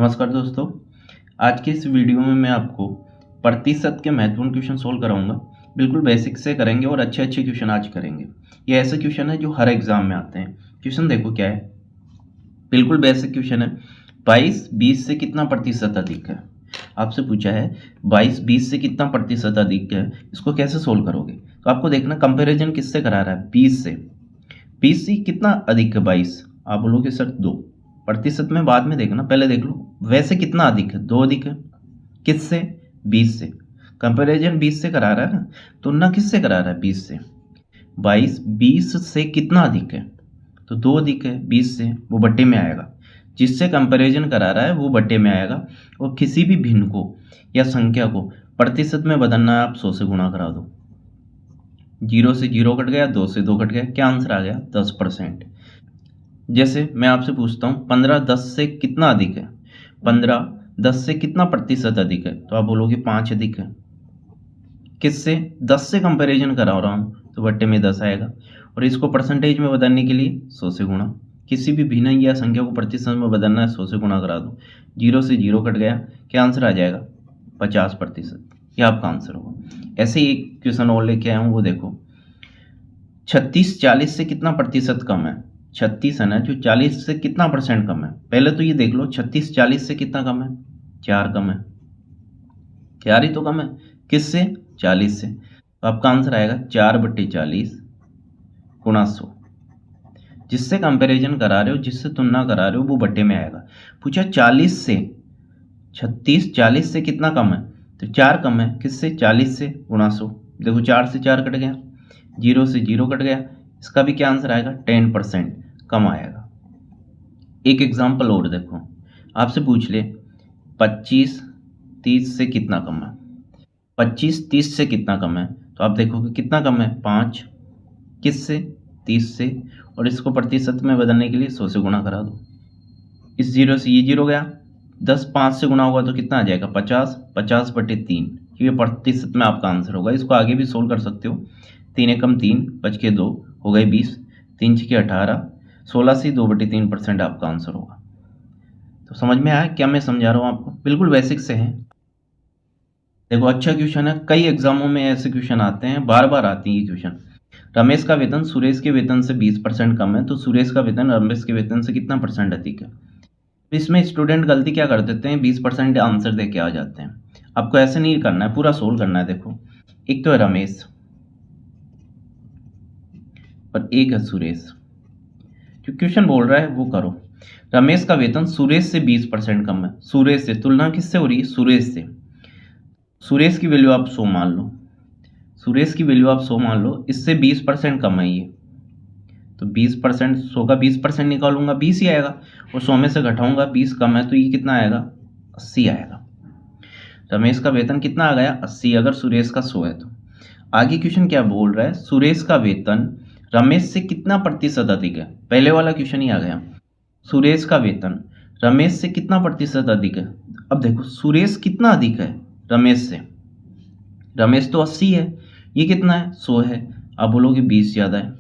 नमस्कार दोस्तों। आज के इस वीडियो में मैं आपको प्रतिशत के महत्वपूर्ण क्वेश्चन सोल्व कराऊंगा। बिल्कुल बेसिक से करेंगे और अच्छे अच्छे क्वेश्चन आज करेंगे। ये ऐसे क्वेश्चन है जो हर एग्जाम में आते हैं। क्वेश्चन देखो क्या है, बिल्कुल बेसिक क्वेश्चन है। 22 20 से कितना प्रतिशत अधिक है। आपसे पूछा है 22 20 से कितना प्रतिशत अधिक है, इसको कैसे सोल्व करोगे। तो आपको देखना कंपेरिजन किससे करा रहा है, 20 से। 20 से कितना अधिक है 22, आप बोलोगे सर 2। प्रतिशत में बाद में देखना, पहले देख लो वैसे कितना अधिक है, 2 अधिक है। किससे, 20 से। कंपैरिजन 20 से करा रहा है ना, तुलना किससे करा रहा है, 20 से। 22 20 से कितना अधिक है, तो 2 अधिक है 20 से, वो बट्टे में आएगा। जिससे कंपैरिजन करा रहा है वो बट्टे में आएगा। और किसी भी भिन्न को या संख्या को प्रतिशत में बदलना है, आप 100 से गुणा करा दो। 0 से 0 कट गया, 2 से 2 कट गया, क्या आंसर आ गया, 10%। जैसे मैं आपसे पूछता हूँ 15 10 से कितना अधिक है, 15 10 से कितना प्रतिशत अधिक है, तो आप बोलोगे 5 अधिक है। किससे, 10 से कंपैरिजन करा रहा हूँ तो बट्टे में 10 आएगा। और इसको परसेंटेज में बदलने के लिए 100 से गुणा। किसी भी भिन्न या संख्या को प्रतिशत में बदलना है, 100 से गुणा करा दो। 0 से 0 कट गया, क्या आंसर आ जाएगा, 50%। यह आपका आंसर होगा। ऐसे ही एक क्वेश्चन और लेके आया हूँ, वो देखो 36 40 से कितना प्रतिशत कम है। 36 है ना, जो 40 से कितना परसेंट कम है। पहले तो ये देख लो 36 40 से कितना कम है, 4 कम है। 4 ही तो कम है, किससे, 40 से। तो आपका आंसर आएगा 4/40 गुणा 100। जिससे कंपैरिजन करा रहे हो, जिससे तुलना करा रहे हो, वो बट्टे में आएगा। पूछा 40 से 36 40 से कितना कम है, तो 4 कम है। किससे, 40 से, गुणा 100। देखो 4 से 4 कट गया, 0 से 0 कट गया। इसका भी क्या आंसर आएगा, 10% कम आएगा। एक एग्जाम्पल और देखो, आपसे पूछ ले 25 30 से कितना कम है। 25 30 से कितना कम है, तो आप देखोगे कितना कम है, 5। किससे, 30 से। और इसको प्रतिशत में बदलने के लिए 100 से गुणा करा दो। इस 0 से ये 0 गया, 10 5 से गुणा होगा तो कितना आ जाएगा, 50। 50/3, ये प्रतिशत में आपका आंसर होगा। इसको आगे भी सोल्व कर सकते हो। 3 एकम 3, 5 के 2 हो गए 20, 3 6 18, 16 से 2/3% आपका आंसर होगा। तो समझ में आया क्या मैं समझा रहा हूँ आपको, बिल्कुल बेसिक से है। देखो अच्छा क्वेश्चन है, कई एग्जामों में ऐसे क्वेश्चन आते हैं, बार बार आती है ये क्वेश्चन। रमेश का वेतन सुरेश के वेतन से 20% कम है, तो सुरेश का वेतन रमेश के वेतन से कितना परसेंट अधिक है। तो इसमें स्टूडेंट गलती क्या कर देते हैं, 20% आंसर दे के आ जाते हैं। आपको ऐसे नहीं करना है, पूरा सोल्व करना है। देखो एक तो है रमेश और एक है सुरेश। जो क्वेश्चन बोल रहा है वो करो। रमेश का वेतन सुरेश से 20% कम है। सुरेश से, तुलना किससे हो रही है, सुरेश से। सुरेश की वैल्यू आप 100 मान लो, सुरेश की वैल्यू आप 100 मान लो, इससे 20% कम है ये। तो 20%, 100 का 20% निकालूंगा 20 ही आएगा, और 100 में से घटाऊंगा 20 कम है, तो ये कितना आएगा, 80 आएगा। रमेश का वेतन कितना आ गया, 80, अगर सुरेश का 100 है तो। आगे क्वेश्चन क्या बोल रहा है, सुरेश का वेतन रमेश से कितना प्रतिशत अधिक है। पहले वाला क्वेश्चन ही आ गया, सुरेश का वेतन रमेश से कितना प्रतिशत अधिक है। अब देखो सुरेश कितना अधिक है रमेश से, रमेश तो 80 है, ये कितना है, 100 है। आप बोलोगे 20 ज़्यादा है,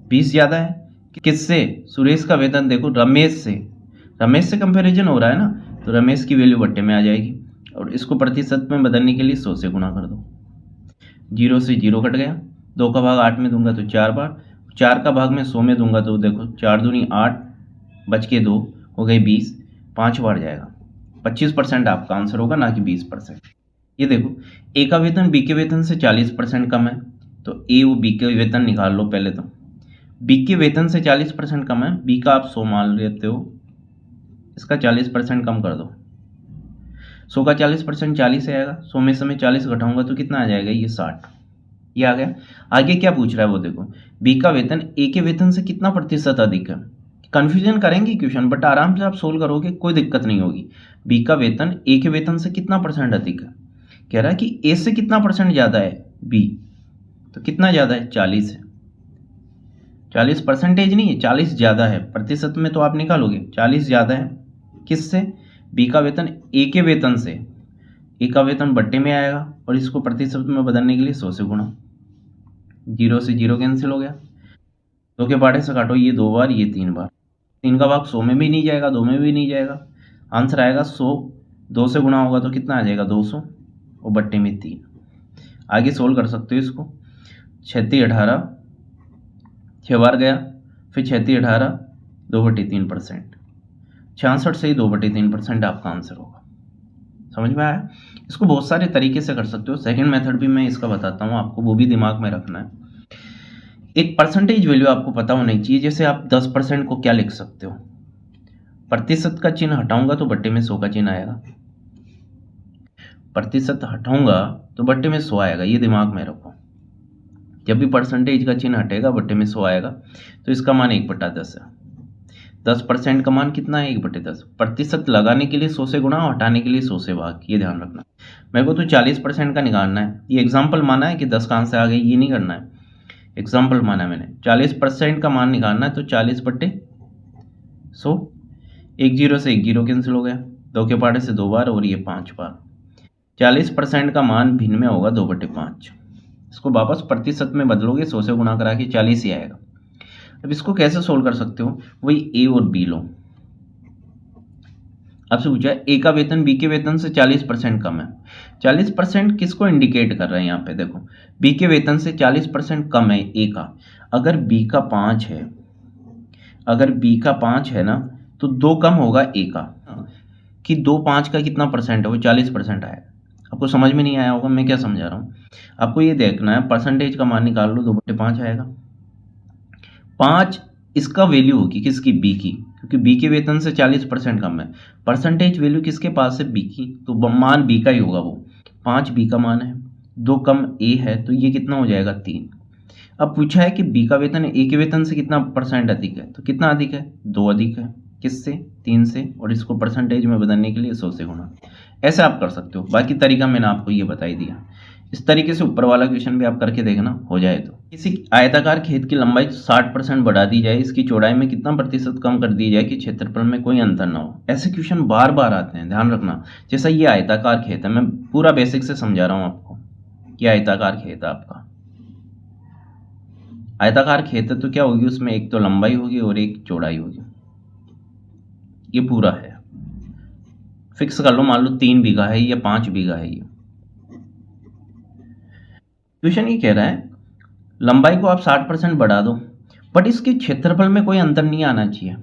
20 ज़्यादा है। किससे, सुरेश का वेतन देखो रमेश से, रमेश से कंपैरिजन हो रहा है ना, तो रमेश की वैल्यू बट्टे में आ जाएगी। और इसको प्रतिशत में बदलने के लिए 100 से गुणा कर दो। 0 से 0 कट गया, 2 का भाग 8 में दूंगा तो 4 बार, 4 का भाग में 100 में दूंगा तो देखो 4 दूनी 8, बच के 2 हो गए 20, 5 बार जाएगा। 25% आपका आंसर होगा, ना कि 20%। ये देखो ए का वेतन बी के वेतन से 40% कम है, तो ए वो बी के वेतन निकाल लो पहले। तो बी के वेतन से 40% कम है, बी का आप 100 मान लेते हो, इसका 40% कम कर दो। 100 का 40% 40 आएगा, 100 में से मैं 40 घटाऊंगा तो कितना आ जाएगा, ये 60। ये आ गया। आगे क्या पूछ रहा है वो देखो, बी का वेतन ए के वेतन से कितना प्रतिशत अधिक है। कंफ्यूजन करेंगे क्वेश्चन, बट आराम से आप सोल्व करोगे, कोई दिक्कत नहीं होगी। बी का वेतन ए के वेतन से कितना परसेंट अधिक है, कह रहा है कि ए से कितना परसेंट ज़्यादा है बी, तो कितना ज़्यादा है, 40 है। 40 परसेंटेज नहीं है, 40 ज़्यादा है, प्रतिशत में तो आप निकालोगे 40 ज़्यादा है। किससे, बी का वेतन ए के वेतन से, ए का वेतन बट्टे में आएगा, और इसको प्रतिशत में बदलने के लिए 100 से गुणा। 0 से 0 कैंसिल हो गया, 2 के बाड़े से काटो, ये 2 बार, ये 3 बार। 3 का भाग 100 में भी नहीं जाएगा, 2 में भी नहीं जाएगा। आंसर आएगा 100, 2 से गुणा होगा तो कितना आ जाएगा 200 और बट्टे में 3। आगे सोल्व कर सकते हो इसको। 36 18 6 बार गया, फिर 36 18 2/3%, 66 से ही 2/3% आपका आंसर होगा। समझ में आया? इसको बहुत सारे तरीके से कर सकते हो। सेकंड मेथड भी मैं इसका बताता हूँ आपको, वो भी दिमाग में रखना है। एक परसेंटेज वैल्यू आपको पता होनी चाहिए। जैसे आप 10% को क्या लिख सकते हो, प्रतिशत का चिन्ह हटाऊंगा तो बट्टे में 100 का चिन्ह आएगा, प्रतिशत हटाऊंगा तो बट्टे में 100 आएगा। ये दिमाग में रखो, जब भी परसेंटेज का चिन्ह हटेगा बट्टे में 100 आएगा। तो इसका मान 1/10 है। 10% का मान कितना है 1/10। प्रतिशत लगाने के लिए 100 से गुणा और हटाने के लिए 100 से भाग, ये ध्यान रखना। मेरे को तो 40% का निकालना है। ये एग्जाम्पल माना है कि 10 का आंसर आ गया, ये नहीं करना है। एग्जाम्पल माना मैंने, 40% का मान निकालना है तो 40/100। 1 0 से 1 0 कैंसिल हो गया, 2 के पाटे से 2 बार और ये 5 बार। 40% का मान भिन्न में होगा 2/5। इसको वापस प्रतिशत में बदलोगे, 100 से गुणा करा के 40 ही आएगा। अब इसको कैसे सोल्व कर सकते हो, वही ए और बी लो। आपसे पूछा ए का वेतन बी के वेतन से 40% कम है। 40% किसको इंडिकेट कर रहे हैं यहाँ पे, देखो बी के वेतन से 40% कम है ए का। अगर बी का 5 है, अगर बी का 5 है ना, तो 2 कम होगा ए का, कि 2 5 का कितना परसेंट है, वो 40% आएगा। आपको समझ में नहीं आया होगा मैं क्या समझा रहा हूँ। आपको ये देखना है, परसेंटेज का मान निकाल लो, 2/5 आएगा। 5 इसका वैल्यू होगी किसकी, बी की, क्योंकि बी के वेतन से 40% कम है। परसेंटेज वैल्यू किसके पास है, बी की, तो मान बी का ही होगा वो। 5 बी का मान है, 2 कम ए है, तो ये कितना हो जाएगा 3। अब पूछा है कि बी का वेतन ए के वेतन से कितना परसेंट अधिक है, तो कितना अधिक है, 2 अधिक है। किससे, 3 से, और इसको परसेंटेज में बदलने के लिए 100 से गुणा। ऐसे आप कर सकते हो। बाकी तरीका मैंने आपको ये बता ही दिया। इस तरीके से ऊपर वाला क्वेश्चन भी आप करके देखना, हो जाए तो। किसी आयताकार खेत की लंबाई 60% बढ़ा दी जाए, इसकी चौड़ाई में कितना प्रतिशत कम कर दी जाए कि क्षेत्रफल में कोई अंतर ना हो। ऐसे क्वेश्चन बार बार आते हैं, ध्यान रखना। जैसा ये आयताकार खेत है, मैं पूरा बेसिक से समझा रहा हूँ आपको। ये आयताकार खेत है आपका, आयताकार खेत है तो क्या होगी, उसमें एक तो लंबाई होगी और एक चौड़ाई होगी। ये पूरा है, फिक्स कर लो, मान लो 3 बीघा है या 5 बीघा है। ये क्वेश्चन ये कह रहा है लंबाई को आप 60% बढ़ा दो, बट इसके क्षेत्रफल में कोई अंतर नहीं आना चाहिए।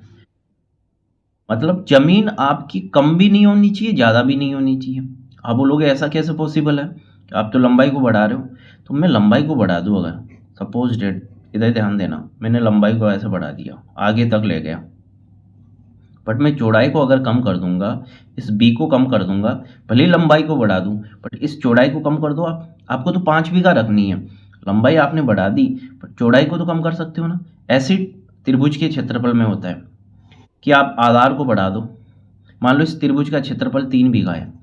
मतलब जमीन आपकी कम भी नहीं होनी चाहिए, ज़्यादा भी नहीं होनी चाहिए। आप बोलोगे ऐसा कैसे पॉसिबल है, आप तो लंबाई को बढ़ा रहे हो। तो मैं लंबाई को बढ़ा दूँ, अगर सपोज डेट, इधर ध्यान देना, मैंने लंबाई को ऐसे बढ़ा दिया, आगे तक ले गया, बट मैं चौड़ाई को अगर कम कर दूंगा, इस बी को कम कर दूंगा, भले ही लंबाई को बढ़ा दूं, बट इस चौड़ाई को कम कर दो। आपको तो 5 बीघा रखनी है, लंबाई आपने बढ़ा दी, पर चौड़ाई को तो कम कर सकते हो ना। ऐसे त्रिभुज के क्षेत्रफल में होता है कि आप आधार को बढ़ा दो। मान लो इस त्रिभुज का क्षेत्रफल 3 बीघा है,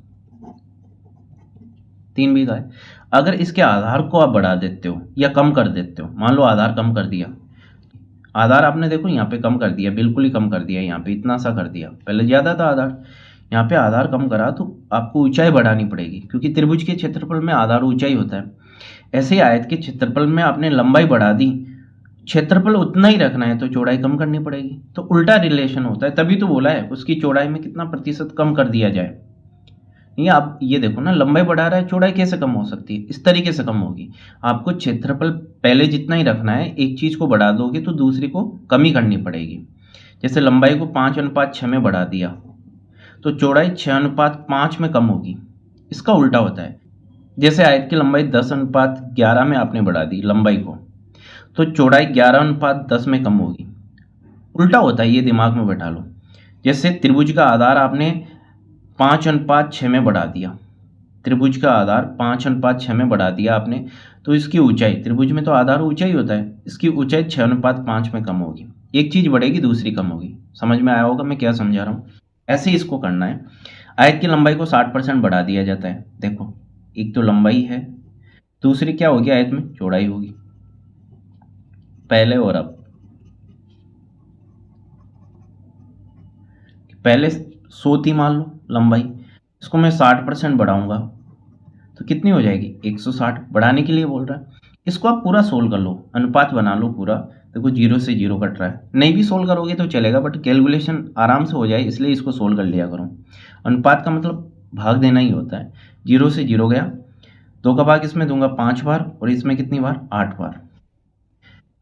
3 बीघा है। अगर इसके आधार को आप बढ़ा देते हो या कम कर देते हो, मान लो आधार कम कर दिया, आधार आपने देखो यहाँ पे कम कर दिया, बिल्कुल ही कम कर दिया, यहाँ पे इतना सा कर दिया, पहले ज़्यादा था आधार, यहाँ पे आधार कम करा, तो आपको ऊंचाई बढ़ानी पड़ेगी, क्योंकि त्रिभुज के क्षेत्रफल में आधार ऊंचाई होता है। ऐसे ही आयत के क्षेत्रफल में आपने लंबाई बढ़ा दी, क्षेत्रफल उतना ही रखना है तो चौड़ाई कम करनी पड़ेगी। तो उल्टा रिलेशन होता है, तभी तो बोला है उसकी चौड़ाई में कितना प्रतिशत कम कर दिया जाए। ये आप ये देखो ना, लंबाई बढ़ा रहा है, चौड़ाई कैसे कम हो सकती है, इस तरीके से कम होगी। आपको क्षेत्रफल पहले जितना ही रखना है, एक चीज़ को बढ़ा दोगे तो दूसरी को कमी करनी पड़ेगी। जैसे लंबाई को 5:6 में बढ़ा दिया तो चौड़ाई 6:5 में कम होगी। इसका उल्टा होता है, जैसे आयत की लंबाई 10:11 में आपने बढ़ा दी लंबाई को, तो चौड़ाई 11:10 में कम होगी। उल्टा होता है, ये दिमाग में बैठा लो। जैसे त्रिभुज का आधार आपने 5:6 में बढ़ा दिया, त्रिभुज का आधार 5:6 में बढ़ा दिया आपने, तो इसकी ऊंचाई, त्रिभुज में तो आधार ऊंचाई होता है, इसकी ऊंचाई 6:5 में कम होगी। एक चीज बढ़ेगी दूसरी कम होगी। समझ में आया होगा मैं क्या समझा रहा हूँ। ऐसे ही इसको करना है। आयत की लंबाई को 60% बढ़ा दिया जाता है। देखो एक तो लंबाई है, दूसरी क्या होगी, आयत में चौड़ाई होगी। पहले और अब, पहले 100 थी मान लो लंबाई, इसको मैं 60% बढ़ाऊंगा तो कितनी हो जाएगी 160। बढ़ाने के लिए बोल रहा है। इसको आप पूरा सोल्व कर लो, अनुपात बना लो पूरा, देखो 0 से 0 कट रहा है, नहीं भी सोल्व करोगे तो चलेगा, बट कैलकुलेशन आराम से हो जाए इसलिए इसको सोल्व कर लिया करो। अनुपात का मतलब भाग देना ही होता है। 0 से 0 गया, 2 का भाग इसमें दूंगा 5 बार, और इसमें कितनी बार, 8 बार।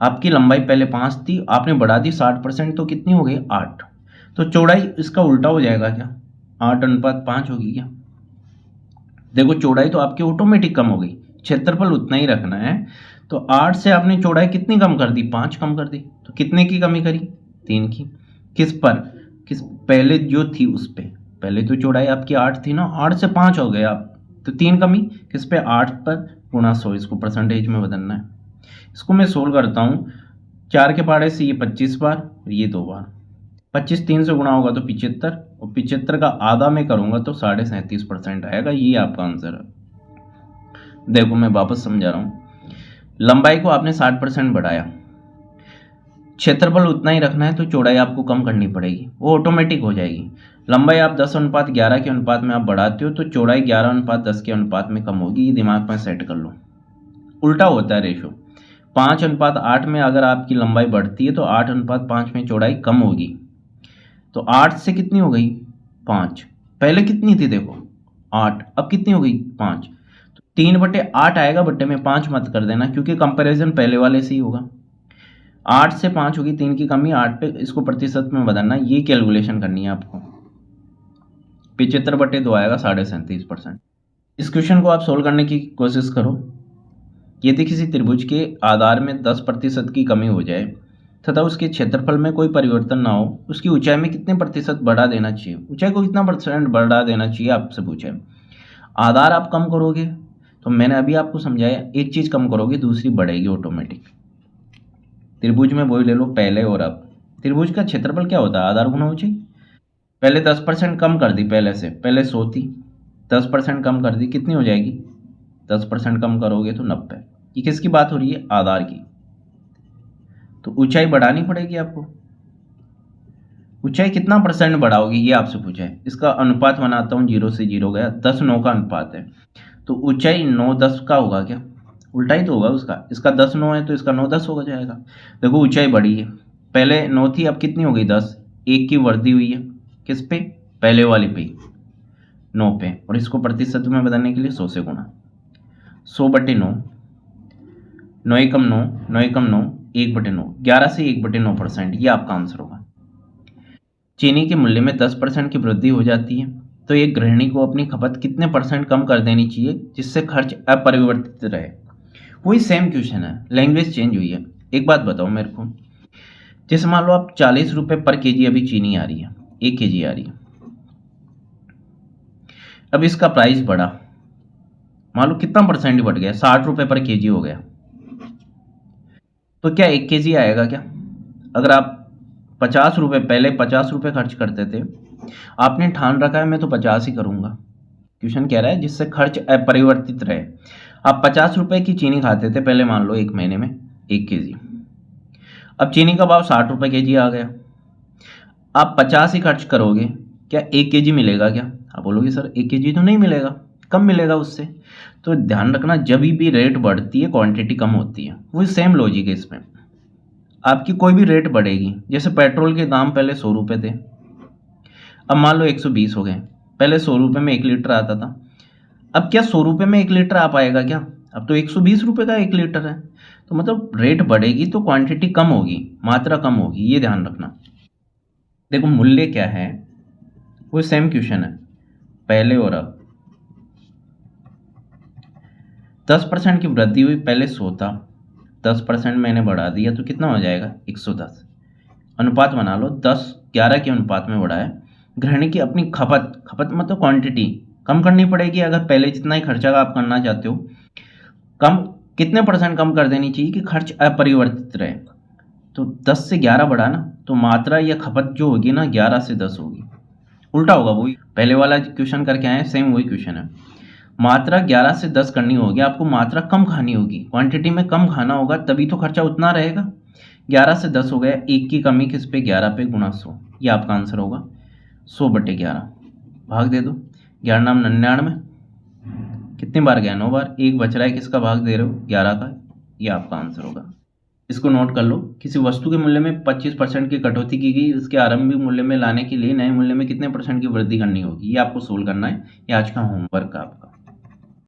आपकी लंबाई पहले 5 थी, आपने बढ़ा दी 60%, तो कितनी हो गई, 8। तो चौड़ाई इसका उल्टा हो जाएगा क्या, 8:5 होगी क्या। देखो चौड़ाई तो आपकी ऑटोमेटिक कम हो गई, क्षेत्रफल उतना ही रखना है। तो 8 से आपने चौड़ाई कितनी कम कर दी, 5 कम कर दी। तो कितने की कमी करी, 3 की। किस पर, किस पहले जो थी उस पे, पहले तो चौड़ाई आपकी 8 थी ना, 8 से 5 हो गए आप, तो 3 कमी किस पे, 8 पर गुणा 100, इसको परसेंटेज में बदलना है। इसको मैं सोल्व करता हूँ, 4 के पहाड़े से ये 25 बार और ये 2 बार, 25 3 से गुणा होगा तो 75, और 75 का आधा मैं करूँगा तो 37.5% आएगा। ये आपका आंसर है। देखो मैं वापस समझा रहा हूँ, लंबाई को आपने 60% बढ़ाया, क्षेत्रफल उतना ही रखना है, तो चौड़ाई आपको कम करनी पड़ेगी, वो ऑटोमेटिक हो जाएगी। लंबाई आप 10:11 के अनुपात में आप बढ़ाते हो, तो चौड़ाई 11:10 के अनुपात में कम होगी। ये दिमाग में सेट कर लो, उल्टा होता है रेशो। 5:8 में अगर आपकी लंबाई बढ़ती है तो 8:5 में चौड़ाई कम होगी। तो 8 से कितनी हो गई, 5। पहले कितनी थी देखो, 8, अब कितनी हो गई, 5। तो 3/8 आएगा, बट्टे में 5 मत कर देना, क्योंकि कंपैरिजन पहले वाले से ही होगा। 8 से 5 होगी, 3 की कमी, 8 पे इसको प्रतिशत में बदलना, ये कैलकुलेशन करनी है आपको। 75/2 आएगा, 37.5%। इस क्वेश्चन को आप सोल्व करने की कोशिश करो। यदि किसी त्रिभुज के आधार में 10% की कमी हो जाए तथा उसके क्षेत्रफल में कोई परिवर्तन ना हो, उसकी ऊंचाई में कितने प्रतिशत बढ़ा देना चाहिए, ऊंचाई को कितना % बढ़ा देना चाहिए, आपसे पूछे। आधार आप कम करोगे तो मैंने अभी आपको समझाया, एक चीज़ कम करोगे दूसरी बढ़ेगी ऑटोमेटिक। त्रिभुज में वही ले लो, पहले और अब। त्रिभुज का क्षेत्रफल क्या होता है, आधार गुना ऊंचाई। पहले 10% कम कर दी, पहले से, पहले 100 थी, 10% कम कर दी, कितनी हो जाएगी, 10% कम करोगे तो 90। ये किसकी बात हो रही है, आधार की। तो ऊंचाई बढ़ानी पड़ेगी आपको। ऊंचाई कितना % बढ़ाओगे, ये आपसे पूछा है। इसका अनुपात बनाता हूँ, 0 से 0 गया, 10:9 का अनुपात है। तो ऊंचाई 9:10 का होगा क्या, उल्टा ही तो होगा उसका। इसका 10:9 है तो इसका 9:10 हो जाएगा। देखो ऊंचाई बढ़ी है, पहले 9 थी, अब कितनी हो गई, 10। 1 की वृद्धि हुई है, किस पे, पहले वाली पे, 9 पे। और इसको प्रतिशत में बदलने के लिए 100 से गुणा, 100/9, 9 एकम 9, 9 एकम 9, 1/9, 11 से 1/9%, ये आपका आंसर होगा। चीनी के मूल्य में 10% की वृद्धि हो जाती है, तो एक गृहिणी को अपनी खपत कितने % कम कर देनी चाहिए जिससे खर्च अपरिवर्तित रहे। वही सेम क्वेश्चन है, लैंग्वेज चेंज हुई है। एक बात बताओ मेरे को, जैसे मान लो आप 40 रुपये पर केजी अभी चीनी आ रही है, 1 केजी आ रही है। अब इसका प्राइस बढ़ा, मान लो कितना % बढ़ गया, 60 रुपये पर केजी हो गया, तो क्या 1 केजी आएगा क्या। अगर आप 50 रुपये, पहले 50 रुपये खर्च करते थे, आपने ठान रखा है मैं तो 50 ही करूँगा, क्वेश्चन कह रहा है जिससे खर्च अपरिवर्तित रहे। आप 50 रुपये की चीनी खाते थे पहले, मान लो 1 महीने में 1 केजी, अब चीनी का भाव 60 रुपये केजी आ गया, आप 50 ही खर्च करोगे, क्या 1 केजी मिलेगा क्या। आप बोलोगे सर 1 केजी तो नहीं मिलेगा, कम मिलेगा उससे। तो ध्यान रखना, जब भी रेट बढ़ती है क्वांटिटी कम होती है, वही सेम लॉजिक है इसमें। आपकी कोई भी रेट बढ़ेगी, जैसे पेट्रोल के दाम पहले 100 रुपये थे, अब मान लो 120 हो गए। पहले 100 रुपये में 1 लीटर आता था, अब क्या 100 रुपये में 1 लीटर आ पाएगा क्या, अब तो 120 रुपये का 1 लीटर है। तो मतलब रेट बढ़ेगी तो क्वांटिटी कम होगी, मात्रा कम होगी, ये ध्यान रखना। देखो मूल्य क्या है, वो सेम क्वेश्चन है, पहले और अब। 10% की वृद्धि हुई, पहले 100 था, 10% मैंने बढ़ा दिया तो कितना हो जाएगा, 110। अनुपात बना लो, 10:11 के अनुपात में बढ़ा है। गृहिणी की अपनी खपत मतलब क्वांटिटी कम करनी पड़ेगी। अगर पहले जितना ही खर्चा आप करना चाहते हो, कम कितने % कम कर देनी चाहिए कि खर्च अपरिवर्तित रहे। तो 10 से 11 बढ़ाना, तो मात्रा या खपत जो होगी ना 11 से 10 होगी, उल्टा होगा। वही पहले वाला क्वेश्चन करके आए, सेम वही क्वेश्चन है। मात्रा 11 से 10 करनी होगी, आपको मात्रा कम खानी होगी, क्वांटिटी में कम खाना होगा, तभी तो खर्चा उतना रहेगा। 11 से 10 हो गया, 1 की कमी किस पे, 11 पे गुणा 100, ये आपका आंसर होगा। 100/11 भाग दे दो, 11 99, कितनी बार गया, 9 बार, 1 बच रहा है, किसका भाग दे रहे हो, 11 का, ये आपका आंसर होगा। इसको नोट कर लो। किसी वस्तु के मूल्य में 25% की कटौती की गई, उसके आरंभिक मूल्य में लाने के लिए नए मूल्य में कितने % की वृद्धि करनी होगी, ये आपको सोल्व करना है। ये आज का होमवर्क है आपका।